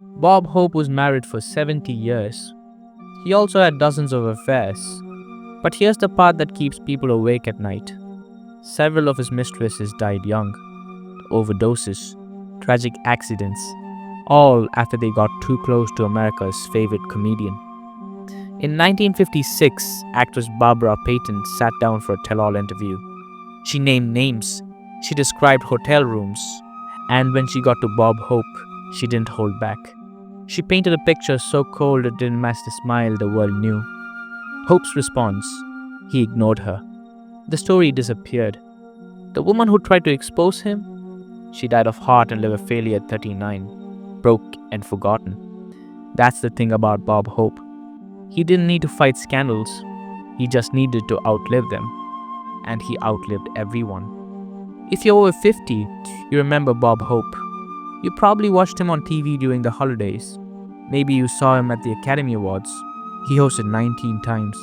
Bob Hope was married for 70 years. He also had dozens of affairs. But here's the part that keeps people awake at night. Several of his mistresses died young, overdoses, tragic accidents, all after they got too close to America's favorite comedian. In 1956, actress Barbara Payton sat down for a tell-all interview. She named names, she described hotel rooms, and when she got to Bob Hope, she didn't hold back. She painted a picture so cold it didn't match the smile the world knew. Hope's response: he ignored her. The story disappeared. The woman who tried to expose him, she died of heart and liver failure at 39, broke and forgotten. That's the thing about Bob Hope. He didn't need to fight scandals, he just needed to outlive them. And he outlived everyone. If you're over 50, you remember Bob Hope. You probably watched him on TV during the holidays. Maybe you saw him at the Academy Awards. He hosted 19 times.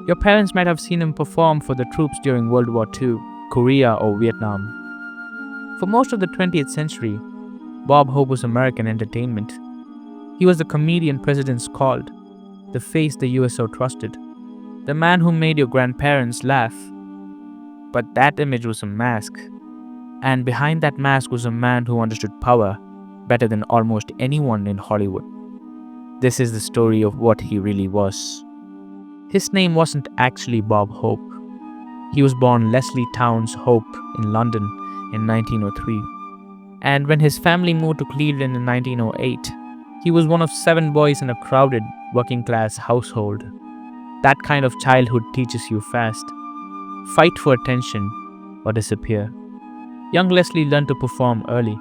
Your parents might have seen him perform for the troops during World War II, Korea, or Vietnam. For most of the 20th century, Bob Hope was American entertainment. He was the comedian presidents called, the face the US so trusted, the man who made your grandparents laugh. But that image was a mask, and behind that mask was a man who understood power better than almost anyone in Hollywood. This is the story of what he really was. His name wasn't actually Bob Hope. He was born Leslie Towns Hope in London in 1903. And when his family moved to Cleveland in 1908, he was one of 7 boys in a crowded, working-class household. That kind of childhood teaches you fast. Fight for attention or disappear. Young Leslie learned to perform early.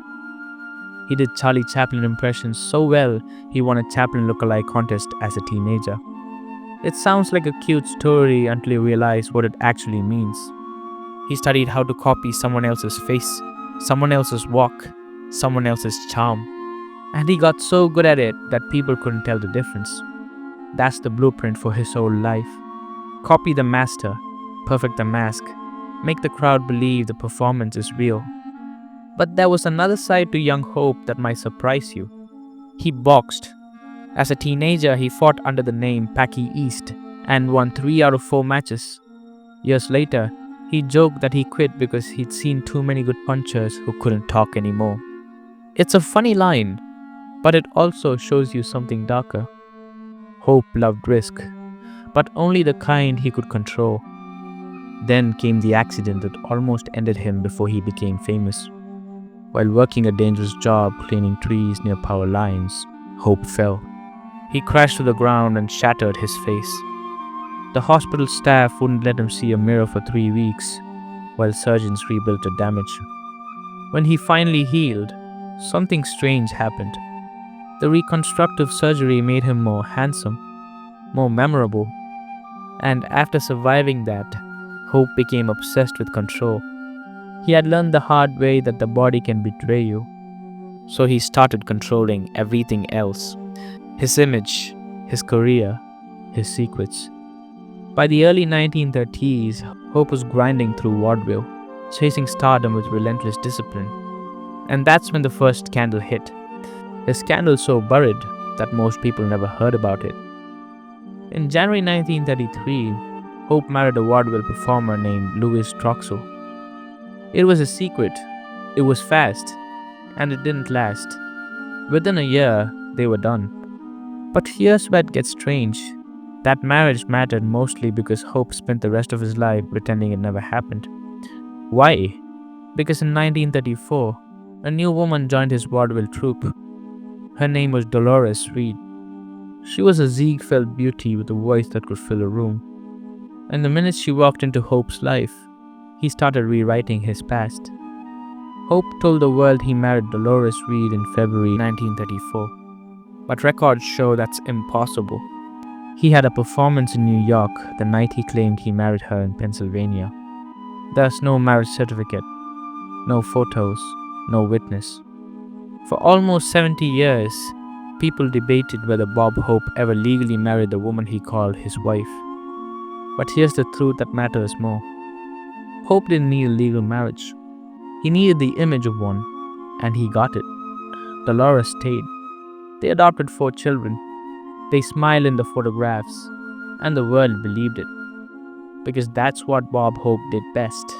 He did Charlie Chaplin impressions so well, he won a Chaplin lookalike contest as a teenager. It sounds like a cute story until you realize what it actually means. He studied how to copy someone else's face, someone else's walk, someone else's charm. And he got so good at it that people couldn't tell the difference. That's the blueprint for his whole life. Copy the master, perfect the mask, make the crowd believe the performance is real. But there was another side to young Hope that might surprise you. He boxed. As a teenager, he fought under the name Packy East and won 3 out of 4 matches. Years later, he joked that he quit because he'd seen too many good punchers who couldn't talk anymore. It's a funny line, but it also shows you something darker. Hope loved risk, but only the kind he could control. Then came the accident that almost ended him before he became famous. While working a dangerous job cleaning trees near power lines, Hope fell. He crashed to the ground and shattered his face. The hospital staff wouldn't let him see a mirror for 3 weeks, while surgeons rebuilt the damage. When he finally healed, something strange happened. The reconstructive surgery made him more handsome, more memorable, and after surviving that, Hope became obsessed with control. He had learned the hard way that the body can betray you, so he started controlling everything else: his image, his career, his secrets. By the early 1930s, Hope was grinding through vaudeville, chasing stardom with relentless discipline. And that's when the first scandal hit. A scandal so buried that most people never heard about it. In January 1933, Hope married a vaudeville performer named Louis Troxel. It was a secret, it was fast, and it didn't last. Within a year, they were done. But here's where it gets strange. That marriage mattered mostly because Hope spent the rest of his life pretending it never happened. Why? Because in 1934, a new woman joined his vaudeville troupe. Her name was Dolores Reed. She was a Ziegfeld beauty with a voice that could fill a room. And the minute she walked into Hope's life, he started rewriting his past. Hope told the world he married Dolores Reed in February 1934. But records show that's impossible. He had a performance in New York the night he claimed he married her in Pennsylvania. There's no marriage certificate, no photos, no witness. For almost 70 years, people debated whether Bob Hope ever legally married the woman he called his wife. But here's the truth that matters more. Hope didn't need a legal marriage. He needed the image of one, and he got it. Dolores stayed. They adopted 4 children. They smiled in the photographs, and the world believed it. Because that's what Bob Hope did best.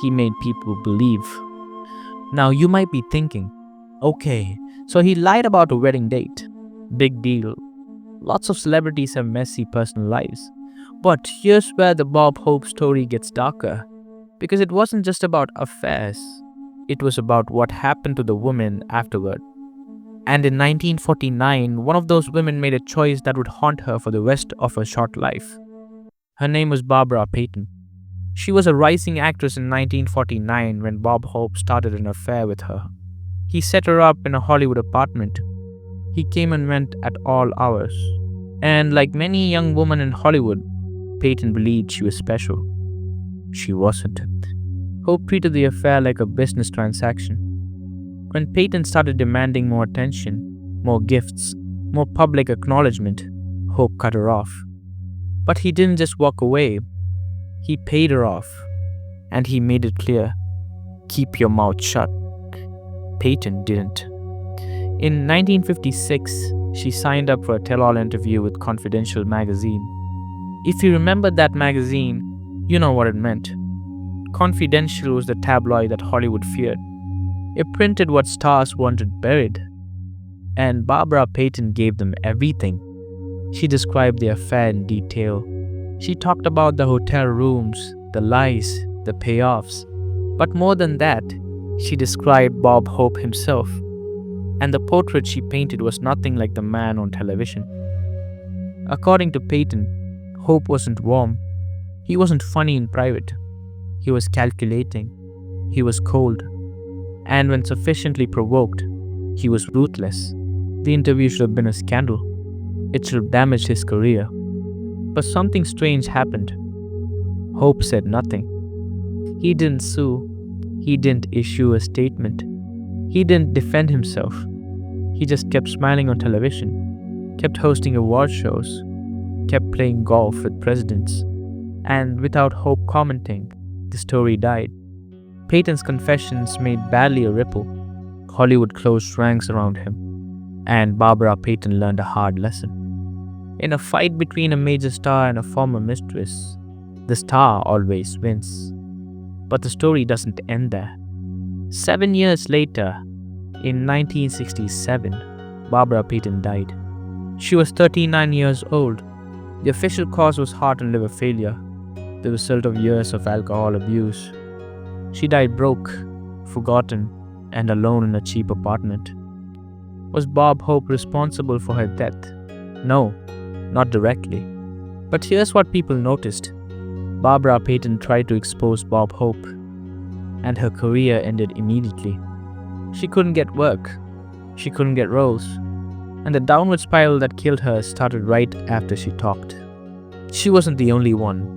He made people believe. Now you might be thinking, okay, so he lied about a wedding date. Big deal. Lots of celebrities have messy personal lives. But here's where the Bob Hope story gets darker. Because it wasn't just about affairs, it was about what happened to the woman afterward. And in 1949, one of those women made a choice that would haunt her for the rest of her short life. Her name was Barbara Payton. She was a rising actress in 1949 when Bob Hope started an affair with her. He set her up in a Hollywood apartment. He came and went at all hours. And like many young women in Hollywood, Payton believed she was special. She wasn't. Hope treated the affair like a business transaction. When Payton started demanding more attention, more gifts, more public acknowledgement, Hope cut her off. But he didn't just walk away. He paid her off. And he made it clear, keep your mouth shut. Payton didn't. In 1956, she signed up for a tell-all interview with Confidential magazine. If you remember that magazine, you know what it meant. Confidential was the tabloid that Hollywood feared. It printed what stars wanted buried. And Barbara Payton gave them everything. She described the affair in detail. She talked about the hotel rooms, the lies, the payoffs. But more than that, she described Bob Hope himself. And the portrait she painted was nothing like the man on television. According to Payton, Hope wasn't warm. He wasn't funny in private. He was calculating. He was cold. And when sufficiently provoked, he was ruthless. The interview should have been a scandal. It should have damaged his career. But something strange happened. Hope said nothing. He didn't sue. He didn't issue a statement. He didn't defend himself. He just kept smiling on television, kept hosting award shows, kept playing golf with presidents. And without Hope commenting, the story died. Payton's confessions made barely a ripple. Hollywood closed ranks around him. And Barbara Payton learned a hard lesson. In a fight between a major star and a former mistress, the star always wins. But the story doesn't end there. 7 years later, in 1967, Barbara Payton died. She was 39 years old. The official cause was heart and liver failure, the result of years of alcohol abuse. She died broke, forgotten, and alone in a cheap apartment. Was Bob Hope responsible for her death? No, not directly. But here's what people noticed. Barbara Payton tried to expose Bob Hope, and her career ended immediately. She couldn't get work. She couldn't get roles. And the downward spiral that killed her started right after she talked. She wasn't the only one.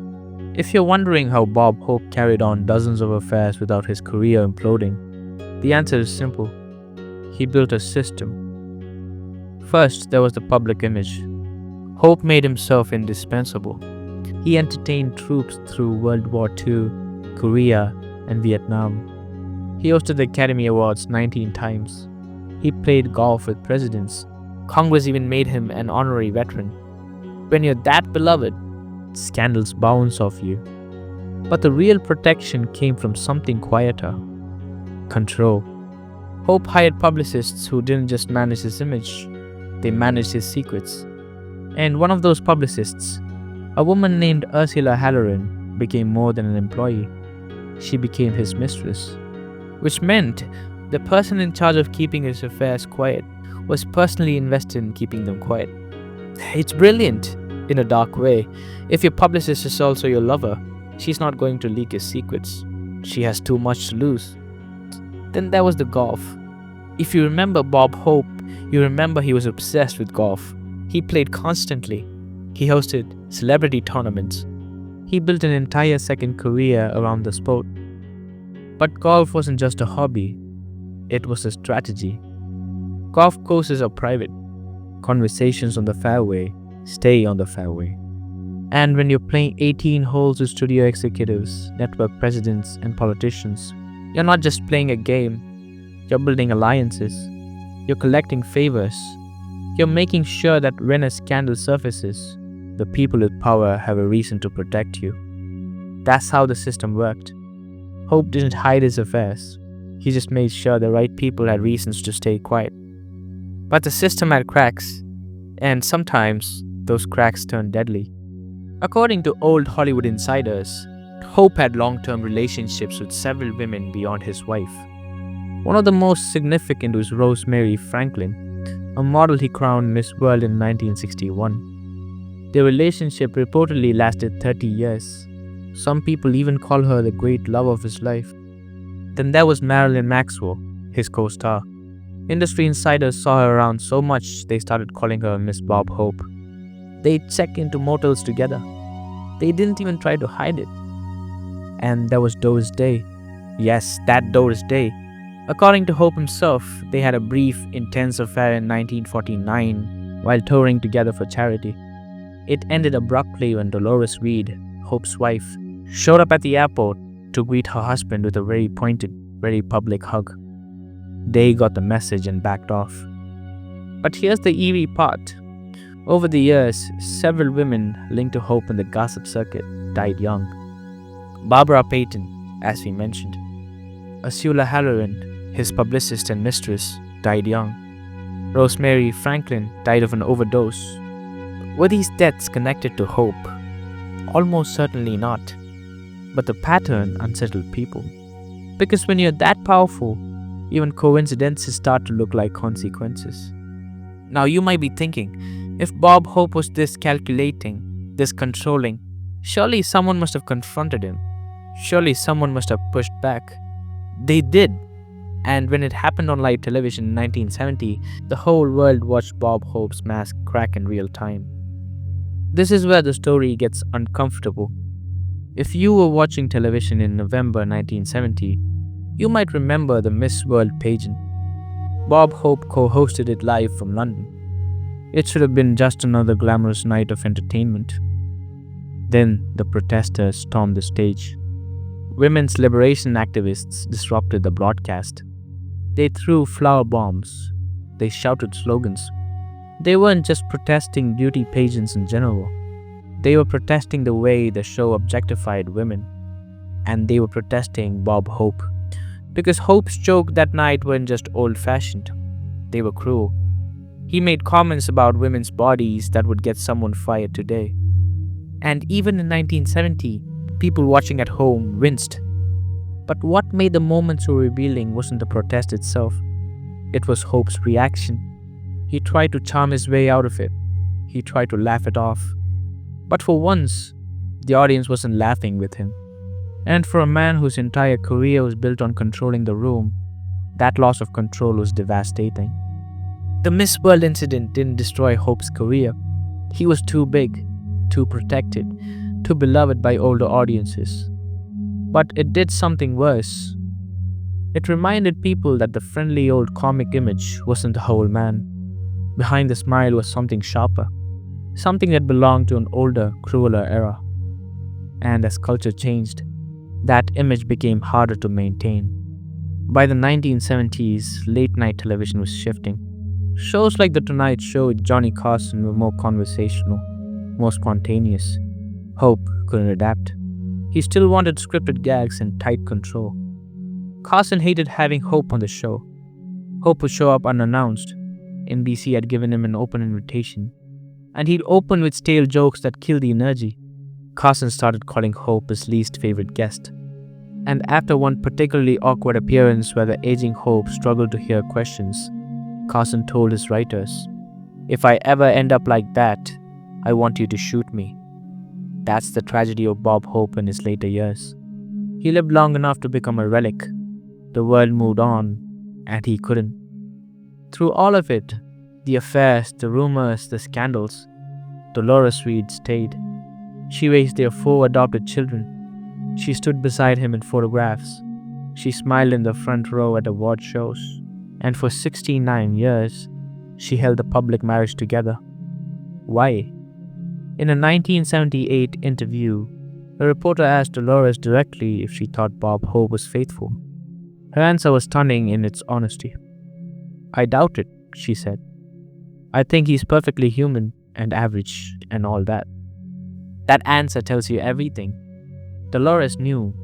If you're wondering how Bob Hope carried on dozens of affairs without his career imploding, the answer is simple. He built a system. First, there was the public image. Hope made himself indispensable. He entertained troops through World War II, Korea, and Vietnam. He hosted the Academy Awards 19 times. He played golf with presidents. Congress even made him an honorary veteran. When you're that beloved, scandals bounce off you. But the real protection came from something quieter. Control. Hope hired publicists who didn't just manage his image, they managed his secrets. And one of those publicists, a woman named Ursula Halloran, became more than an employee. She became his mistress. Which meant the person in charge of keeping his affairs quiet was personally invested in keeping them quiet. It's brilliant, in a dark way. If your publicist is also your lover, she's not going to leak his secrets. She has too much to lose. Then there was the golf. If you remember Bob Hope, you remember he was obsessed with golf. He played constantly. He hosted celebrity tournaments. He built an entire second career around the sport. But golf wasn't just a hobby. It was a strategy. Golf courses are private. Conversations on the fairway stay on the fairway. And when you're playing 18 holes with studio executives, network presidents, and politicians, you're not just playing a game. You're building alliances. You're collecting favors. You're making sure that when a scandal surfaces, the people with power have a reason to protect you. That's how the system worked. Hope didn't hide his affairs. He just made sure the right people had reasons to stay quiet. But the system had cracks, and sometimes those cracks turned deadly. According to old Hollywood insiders, Hope had long-term relationships with several women beyond his wife. One of the most significant was Rosemary Franklin, a model he crowned Miss World in 1961. Their relationship reportedly lasted 30 years. Some people even call her the great love of his life. Then there was Marilyn Maxwell, his co-star. Industry insiders saw her around so much they started calling her Miss Bob Hope. They'd check into motels together. They didn't even try to hide it. And there was Doris Day. Yes, that Doris Day. According to Hope himself, they had a brief, intense affair in 1949 while touring together for charity. It ended abruptly when Dolores Reed, Hope's wife, showed up at the airport to greet her husband with a very pointed, very public hug. Day got the message and backed off. But here's the eerie part. Over the years, several women linked to Hope in the gossip circuit died young. Barbara Payton, as we mentioned. Ursula Halloran, his publicist and mistress, died young. Rosemary Franklin died of an overdose. Were these deaths connected to Hope? Almost certainly not. But the pattern unsettled people. Because when you're that powerful, even coincidences start to look like consequences. Now you might be thinking, if Bob Hope was this calculating, this controlling, surely someone must have confronted him. Surely someone must have pushed back. They did. And when it happened on live television in 1970, the whole world watched Bob Hope's mask crack in real time. This is where the story gets uncomfortable. If you were watching television in November 1970, you might remember the Miss World pageant. Bob Hope co-hosted it live from London. It should have been just another glamorous night of entertainment. Then the protesters stormed the stage. Women's liberation activists disrupted the broadcast. They threw flower bombs. They shouted slogans. They weren't just protesting beauty pageants in general. They were protesting the way the show objectified women. And they were protesting Bob Hope. Because Hope's jokes that night weren't just old-fashioned. They were cruel. He made comments about women's bodies that would get someone fired today. And even in 1970, people watching at home winced. But what made the moment so revealing wasn't the protest itself. It was Hope's reaction. He tried to charm his way out of it. He tried to laugh it off. But for once, the audience wasn't laughing with him. And for a man whose entire career was built on controlling the room, that loss of control was devastating. The Miss World incident didn't destroy Hope's career. He was too big, too protected, too beloved by older audiences. But it did something worse. It reminded people that the friendly old comic image wasn't the whole man. Behind the smile was something sharper, something that belonged to an older, crueler era. And as culture changed, that image became harder to maintain. By the 1970s, late-night television was shifting. Shows like The Tonight Show with Johnny Carson were more conversational, more spontaneous. Hope couldn't adapt. He still wanted scripted gags and tight control. Carson hated having Hope on the show. Hope would show up unannounced. NBC had given him an open invitation, and he'd open with stale jokes that killed the energy. Carson started calling Hope his least favorite guest. And after one particularly awkward appearance where the aging Hope struggled to hear questions, Carson told his writers, "If I ever end up like that, I want you to shoot me." That's the tragedy of Bob Hope in his later years. He lived long enough to become a relic. The world moved on, and he couldn't. Through all of it, the affairs, the rumors, the scandals, Dolores Reed stayed. She raised their 4 adopted children. She stood beside him in photographs. She smiled in the front row at award shows. And for 69 years, she held the public marriage together. Why? In a 1978 interview, a reporter asked Dolores directly if she thought Bob Hope was faithful. Her answer was stunning in its honesty. "I doubt it," she said. I think he's perfectly human and average and all that. That answer tells you everything. Dolores knew.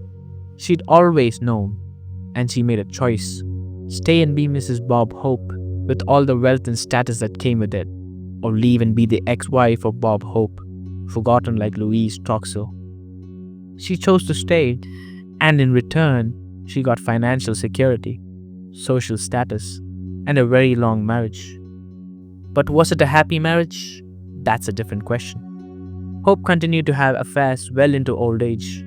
She'd always known. And she made a choice. Stay and be Mrs. Bob Hope with all the wealth and status that came with it. Or leave and be the ex-wife of Bob Hope, forgotten like Louise Troxel. She chose to stay, and in return, she got financial security, social status, and a very long marriage. But was it a happy marriage? That's a different question. Hope continued to have affairs well into old age.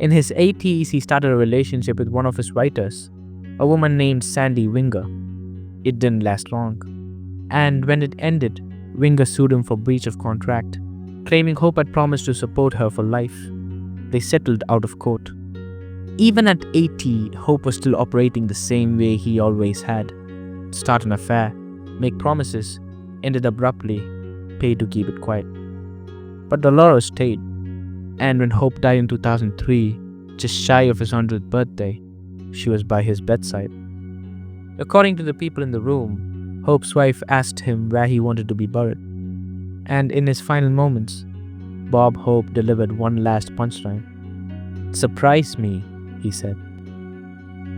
In his 80s, he started a relationship with one of his writers, a woman named Sandy Winger. It didn't last long. And when it ended, Winger sued him for breach of contract, claiming Hope had promised to support her for life. They settled out of court. Even at 80, Hope was still operating the same way he always had. Start an affair, make promises, end it abruptly, pay to keep it quiet. But Dolores stayed, and when Hope died in 2003, just shy of his 100th birthday, she was by his bedside. According to the people in the room, Hope's wife asked him where he wanted to be buried. And in his final moments, Bob Hope delivered one last punchline. "Surprise me," he said.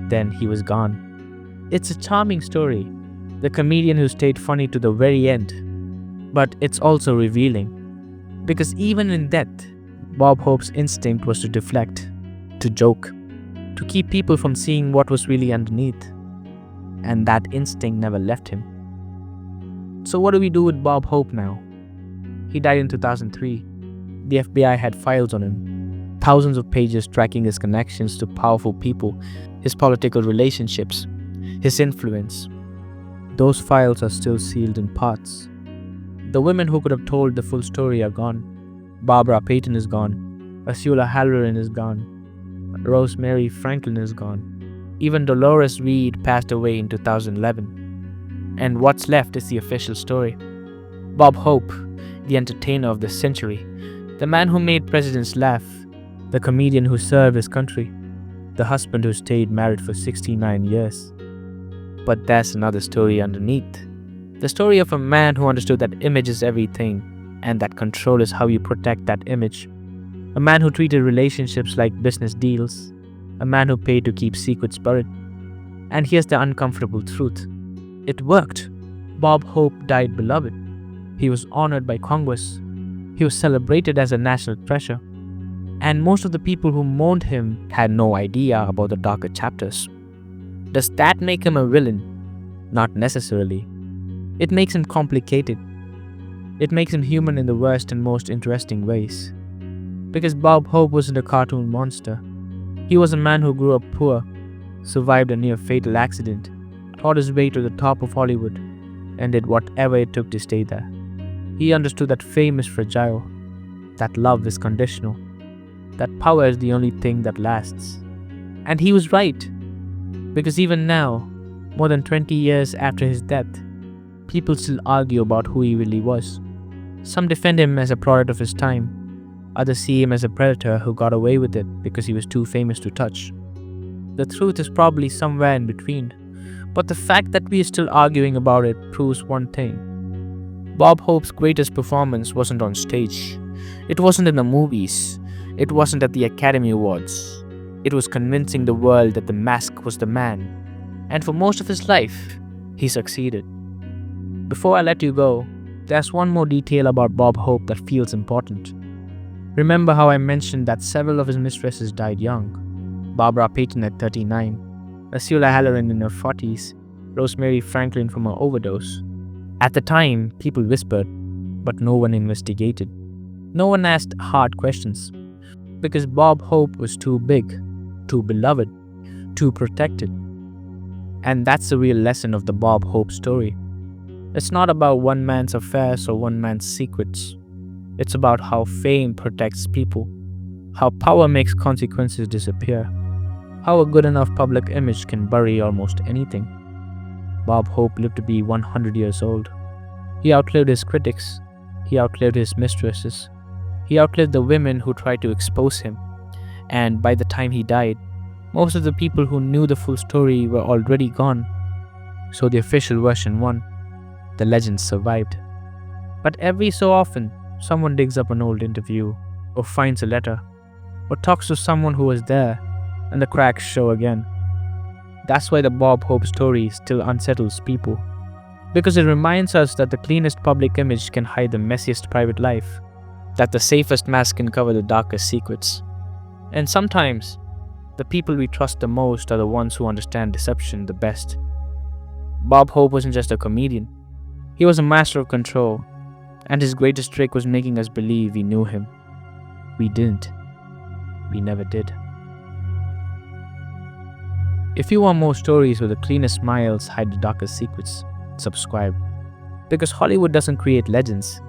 Then he was gone. It's a charming story, the comedian who stayed funny to the very end. But it's also revealing, because even in death, Bob Hope's instinct was to deflect, to joke, to keep people from seeing what was really underneath. And that instinct never left him. So what do we do with Bob Hope now? He died in 2003. The FBI had files on him. Thousands of pages tracking his connections to powerful people, his political relationships, his influence. Those files are still sealed in parts. The women who could have told the full story are gone. Barbara Payton is gone. Ursula Halloran is gone. Rosemary Franklin is gone. Even Dolores Reed passed away in 2011. And what's left is the official story. Bob Hope, the entertainer of the century, the man who made presidents laugh, the comedian who served his country, the husband who stayed married for 69 years. But there's another story underneath. The story of a man who understood that image is everything, and that control is how you protect that image. A man who treated relationships like business deals. A man who paid to keep secrets buried. And here's the uncomfortable truth. It worked. Bob Hope died beloved. He was honored by Congress. He was celebrated as a national treasure. And most of the people who mourned him had no idea about the darker chapters. Does that make him a villain? Not necessarily. It makes him complicated. It makes him human in the worst and most interesting ways. Because Bob Hope wasn't a cartoon monster. He was a man who grew up poor, survived a near-fatal accident, fought his way to the top of Hollywood, and did whatever it took to stay there. He understood that fame is fragile, that love is conditional, that power is the only thing that lasts. And he was right, because even now, more than 20 years after his death, people still argue about who he really was. Some defend him as a product of his time, others see him as a predator who got away with it because he was too famous to touch. The truth is probably somewhere in between, but the fact that we are still arguing about it proves one thing. Bob Hope's greatest performance wasn't on stage. It wasn't in the movies. It wasn't at the Academy Awards. It was convincing the world that the mask was the man. And for most of his life, he succeeded. Before I let you go, there's one more detail about Bob Hope that feels important. Remember how I mentioned that several of his mistresses died young? Barbara Payton at 39, Ursula Halloran in her 40s, Rosemary Franklin from an overdose. At the time, people whispered, but no one investigated. No one asked hard questions. Because Bob Hope was too big, too beloved, too protected. And that's the real lesson of the Bob Hope story. It's not about one man's affairs or one man's secrets. It's about how fame protects people, how power makes consequences disappear, how a good enough public image can bury almost anything. Bob Hope lived to be 100 years old. He outlived his critics. He outlived his mistresses. He outlived the women who tried to expose him. And by the time he died, most of the people who knew the full story were already gone. So the official version won. the legends survived. But every so often, someone digs up an old interview, or finds a letter, or talks to someone who was there, and the cracks show again. That's why the Bob Hope story still unsettles people, because it reminds us that the cleanest public image can hide the messiest private life, that the safest mask can cover the darkest secrets. And sometimes, the people we trust the most are the ones who understand deception the best. Bob Hope wasn't just a comedian, he was a master of control, and his greatest trick was making us believe we knew him. We didn't. We never did. If you want more stories where the cleanest smiles hide the darkest secrets, subscribe. Because Hollywood doesn't create legends,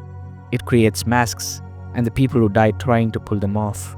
it creates masks and the people who die trying to pull them off.